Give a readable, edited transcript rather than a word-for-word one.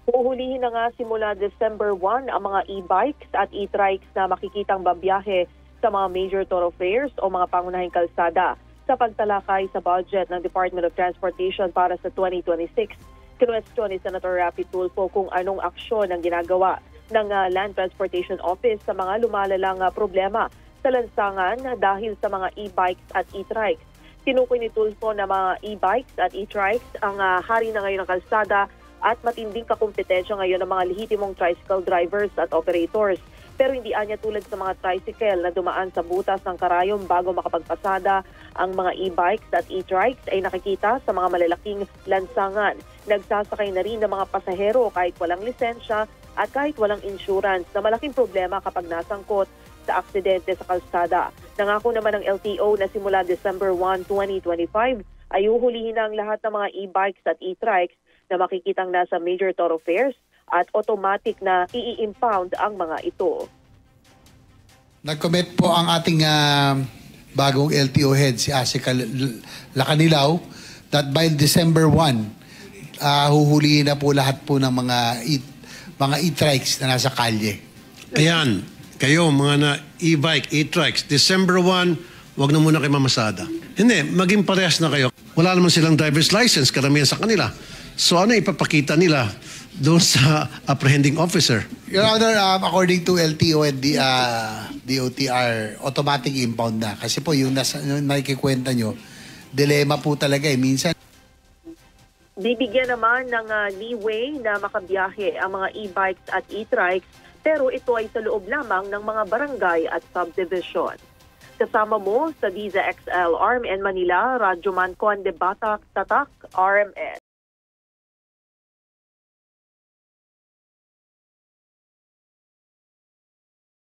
Huhulihin na nga simula December 1 ang mga e-bikes at e-trikes na makikitang babiyahe sa mga major thoroughfares o mga pangunahing kalsada sa pagtalakay sa budget ng Department of Transportation para sa 2026. Kinwestiyon ni Senator Rapi Tulfo kung anong aksyon ang ginagawa ng Land Transportation Office sa mga lumalalang problema sa lansangan dahil sa mga e-bikes at e-trikes. Tinukoy ni Tulfo na mga e-bikes at e-trikes ang hari na ngayon ng kalsada at matinding kakumpetensya ngayon ng mga lehitimong tricycle drivers at operators. Pero hindi anya tulad sa mga tricycle na dumaan sa butas ng karayom bago makapagpasada, ang mga e-bikes at e-trikes ay nakikita sa mga malalaking lansangan. Nagsasakay na rin ng mga pasahero kahit walang lisensya at kahit walang insurance na malaking problema kapag nasangkot sa aksidente sa kalsada. Nangako naman ng LTO na simula December 1, 2025 ay uhulihin ang lahat ng mga e-bikes at e-trikes na makikitang nasa major thoroughfares at automatic na i-impound ang mga ito. Nag-commit po ang ating bagong LTO head, si Asika Lacanilaw, that by December 1, huhulihin na po lahat po ng mga e-trikes na nasa kalye. Ayan, kayo mga na e-bike, e-trikes, December 1, wag na muna kayo mamasada. Hindi, maging parehas na kayo. Wala naman silang driver's license, karamihan sa kanila. So ano ipapakita nila doon sa apprehending officer? Your Honor, according to LTO and the DOTR, automatic impound na. Kasi po yung nakikikwenta nyo, dilema po talaga eh. Minsan, Bibigyan naman ng leeway na makabiyahe ang mga e-bikes at e-trikes, pero ito ay sa loob lamang ng mga barangay at subdivision. Kasama mo sa Diza XL RMN Manila, Radyoman Conde Batak, Tatak, RMN.